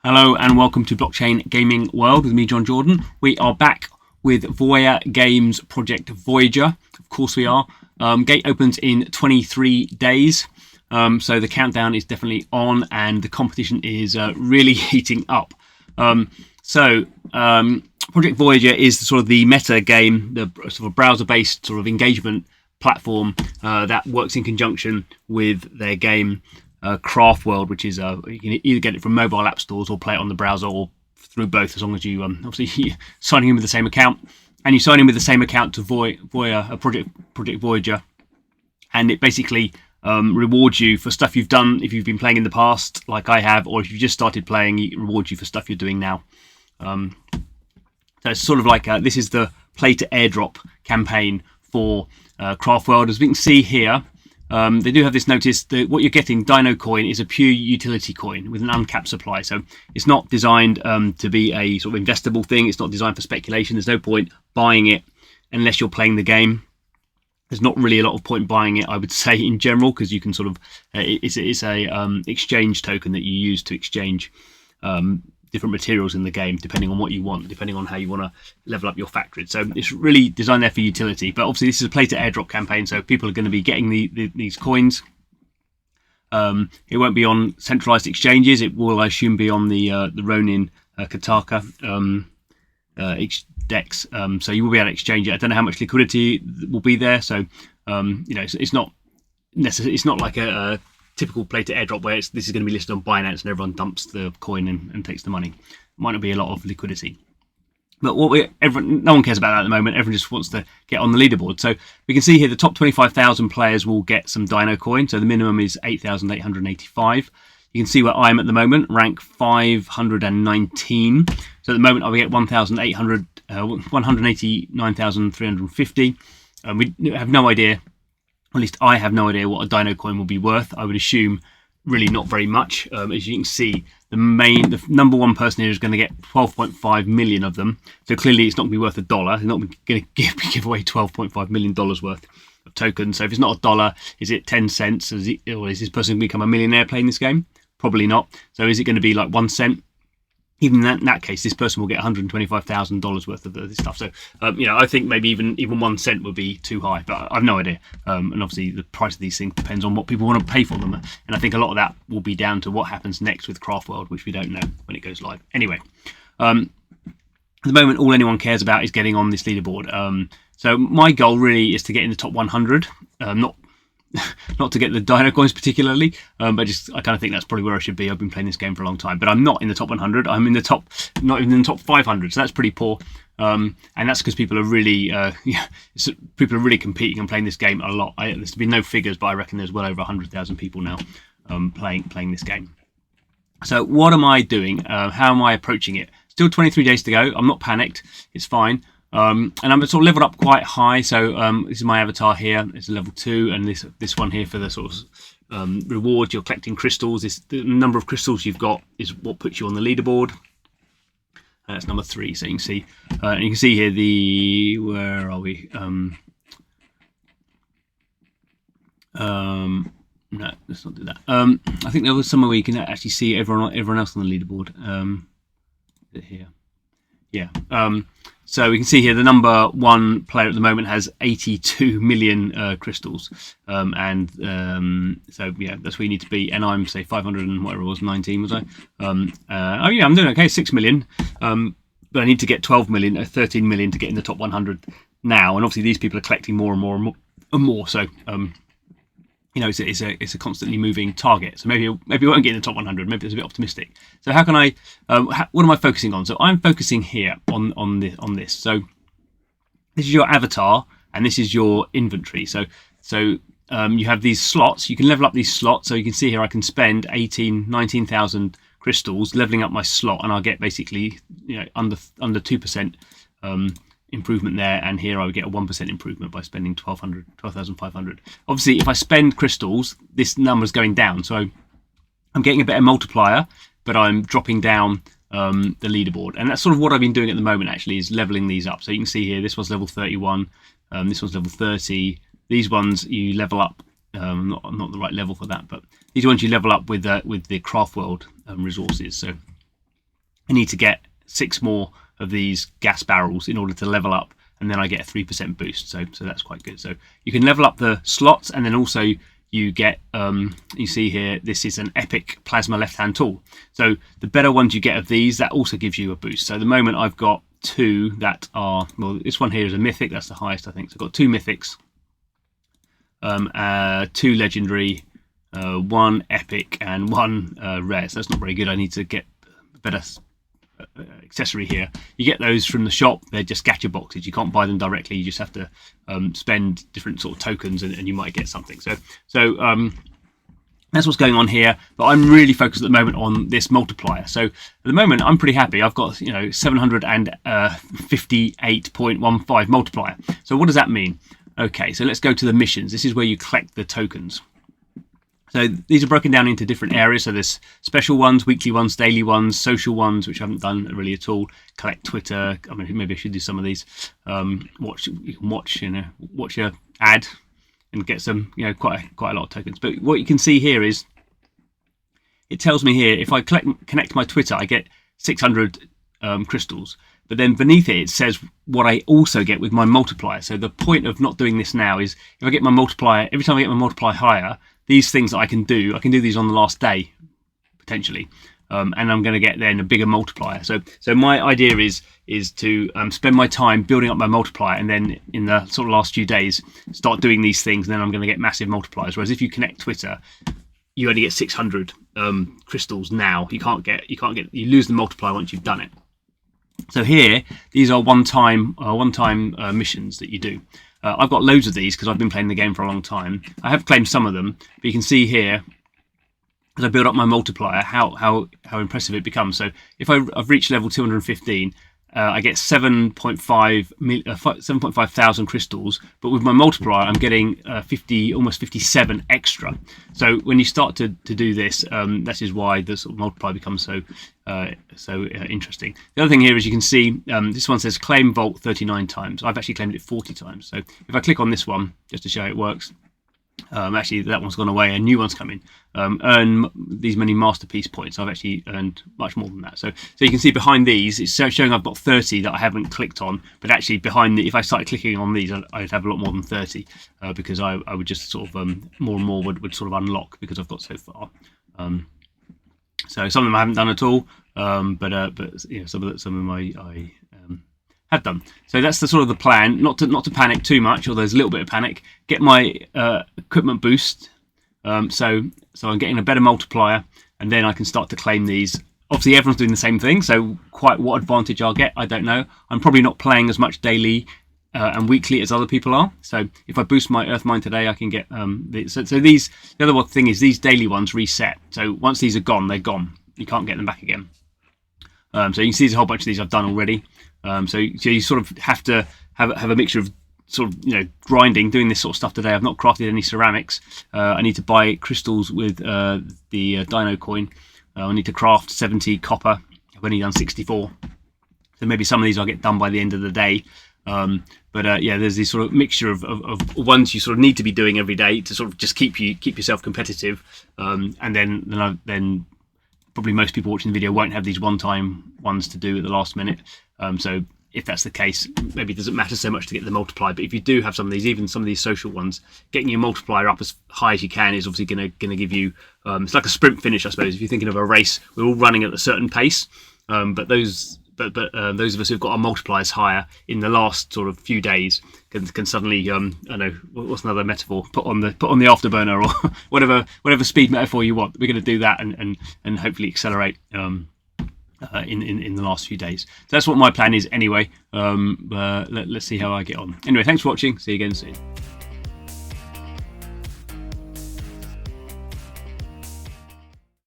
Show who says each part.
Speaker 1: Hello and welcome to Blockchain Gaming World with me, John Jordan. We are back with Voyager Games project Voyager. Of course we are. Gate opens in 23 days. So the countdown is definitely on and the competition is really heating up. Project Voyager is sort of the meta game, the sort of browser-based sort of engagement platform that works in conjunction with their game Craft World, which is you can either get it from mobile app stores or play it on the browser or through both, as long as you obviously you're signing in with the same account, and you sign in with the same account to Project Voyager, and it basically rewards you for stuff you've done if you've been playing in the past, like I have, or if you've just started playing, it rewards you for stuff you're doing now. So it's sort of like this is the play to airdrop campaign for Craft World. As we can see here, they do have this notice that what you're getting, Dinocoin, is a pure utility coin with an uncapped supply. So it's not designed to be a sort of investable thing. It's not designed for speculation. There's no point buying it unless you're playing the game. There's not really a lot of point buying it, I would say, in general, because you can sort of it's a exchange token that you use to exchange different materials in the game, depending on what you want, depending on how you want to level up your factory. So it's really designed there for utility. But obviously this is a play to airdrop campaign, so people are going to be getting these coins. It won't be on centralized exchanges. It will, I assume, be on the Ronin Kataka DEX. So you will be able to exchange it. I don't know how much liquidity will be there. So it's not necessarily, it's not like a typical play to airdrop where this is going to be listed on Binance and everyone dumps the coin and takes the money. Might not be a lot of liquidity, but no one cares about that at the moment. Everyone just wants to get on the leaderboard. So we can see here the top 25,000 players will get some Dinocoin. So the minimum is 8,885. You can see where I'm at the moment, rank 519. So at the moment I will get 189,350. We have no idea. At least I have no idea what a Dinocoin will be worth. I would assume really not very much. As you can see, the number one person here is going to get 12.5 million of them. So clearly it's not going to be worth $1. They're not going to give away $12.5 million worth of tokens. So if it's not $1, is it 10 cents? Or is this person going to become a millionaire playing this game? Probably not. So is it going to be like 1 cent? Even in that case, this person will get $125,000 worth of this stuff. So, I think maybe even 1 cent would be too high, but I've no idea. And obviously, the price of these things depends on what people want to pay for them. And I think a lot of that will be down to what happens next with Craft World, which we don't know when it goes live. Anyway, at the moment, all anyone cares about is getting on this leaderboard. So my goal really is to get in the top 100, not to get the Dinocoins particularly, but I kind of think that's probably where I should be. I've been playing this game for a long time, but I'm not in the top 100. I'm in the not even in the top 500, so that's pretty poor. And that's because people are really, people are really competing and playing this game a lot. There's been no figures, but I reckon there's well over 100,000 people now playing this game. So what am I doing? How am I approaching it? Still 23 days to go. I'm not panicked. It's fine. And I'm sort of leveled up quite high. So this is my avatar here. It's a level 2, and this one here for the sort of reward. You're collecting crystals. The number of crystals you've got is what puts you on the leaderboard. That's number 3. So you can see, here where are we? No, let's not do that. I think there was somewhere where you can actually see everyone else on the leaderboard. Here, yeah. So we can see here the number 1 player at the moment has 82 million crystals, so yeah, that's where you need to be. And I'm say 500 and whatever it was, 19 was I? I'm doing okay, 6 million, but I need to get 12 million, 13 million to get in the top 100 now. And obviously these people are collecting more and more and more. So it's a constantly moving target. So maybe we won't get in the top 100. Maybe it's a bit optimistic. So how can I? What am I focusing on? So I'm focusing here on this. So this is your avatar, and this is your inventory. So you have these slots. You can level up these slots. So you can see here I can spend 19,000 crystals leveling up my slot, and I'll get basically under 2%. Improvement there, and here I would get a 1% improvement by spending 12,500. Obviously, if I spend crystals, this number is going down, so I'm getting a better multiplier, but I'm dropping down the leaderboard, and that's sort of what I've been doing at the moment. Actually, is leveling these up. So you can see here, this one's level 31, this one's level 30. These ones you level up, not the right level for that, but these ones you level up with the Craft World resources. So I need to get 6 more of these gas barrels in order to level up, and then I get a 3% boost. So that's quite good. So you can level up the slots, and then also you get, you see here, this is an epic plasma left-hand tool. So the better ones you get of these, that also gives you a boost. So at the moment I've got 2 that are, well, this one here is a mythic, that's the highest I think. So I've got 2 mythics, 2 legendary, 1 epic, and 1 rare. So that's not very good. I need to get better accessory here. You get those from the shop. They're just gacha boxes. You can't buy them directly. You just have to spend different sort of tokens, and you might get something. So that's what's going on here. But I'm really focused at the moment on this multiplier. So at the moment, I'm pretty happy. I've got 758.15 multiplier. So what does that mean? Okay, so let's go to the missions. This is where you collect the tokens. So these are broken down into different areas. So there's special ones, weekly ones, daily ones, social ones, which I haven't done really at all. Collect Twitter. I mean, maybe I should do some of these. You can watch your ad and get some, quite a lot of tokens. But what you can see here is, it tells me here if I connect my Twitter, I get 600 crystals. But then beneath it says what I also get with my multiplier. So the point of not doing this now is, if I get my multiplier, every time I get my multiplier higher, these things that I can do these on the last day, potentially. And I'm going to get then a bigger multiplier. So my idea is to spend my time building up my multiplier, and then in the sort of last few days, start doing these things, and then I'm going to get massive multipliers. Whereas if you connect Twitter, you only get 600 crystals now. You lose the multiplier once you've done it. So here, these are one-time missions that you do. I've got loads of these because I've been playing the game for a long time. I have claimed some of them, but you can see here, as I build up my multiplier, how impressive it becomes. So if I've reached level 215, I get 7.5 thousand crystals, but with my multiplier, I'm getting almost 57 extra. So when you start to do this, that is why the sort of multiplier becomes so interesting. The other thing here is, you can see this one says claim Vault 39 times. I've actually claimed it 40 times. So if I click on this one, just to show how it works, actually that one's gone away, a new one's coming. Earn these many masterpiece points. I've actually earned much more than that. So you can see behind these, it's showing I've got 30 that I haven't clicked on, but actually behind if I started clicking on these, I'd have a lot more than 30 because I would just sort of more and more would sort of unlock because I've got so far. So some of them I haven't done at all, but some of them I have done. So that's the sort of the plan. Not to panic too much, or there's a little bit of panic. Get my equipment boost. So I'm getting a better multiplier, and then I can start to claim these. Obviously, everyone's doing the same thing, so quite what advantage I'll get, I don't know. I'm probably not playing as much daily and weekly as other people are. So if I boost my Earth Mine today, I can get so these. The other thing is, these daily ones reset. So once these are gone, they're gone. You can't get them back again. So you can see there's a whole bunch of these I've done already. So you sort of have to have a mixture of sort of grinding, doing this sort of stuff today. I've not crafted any ceramics. I need to buy crystals with the Dinocoin. I need to craft 70 copper. I've only done 64. So maybe some of these I'll get done by the end of the day. But there's this sort of mixture of ones you sort of need to be doing every day to sort of just keep yourself competitive. And then probably most people watching the video won't have these one-time ones to do at the last minute. So if that's the case, maybe it doesn't matter so much to get the multiplier. But if you do have some of these, even some of these social ones, getting your multiplier up as high as you can is obviously going to give you. It's like a sprint finish, I suppose. If you're thinking of a race, we're all running at a certain pace, but those of us who've got our multipliers higher in the last sort of few days can suddenly I know what's another metaphor, put on the afterburner or whatever speed metaphor you want. We're going to do that and hopefully accelerate in the last few days. So that's what my plan is anyway. Let's see how I get on. Anyway, thanks for watching. See you again soon.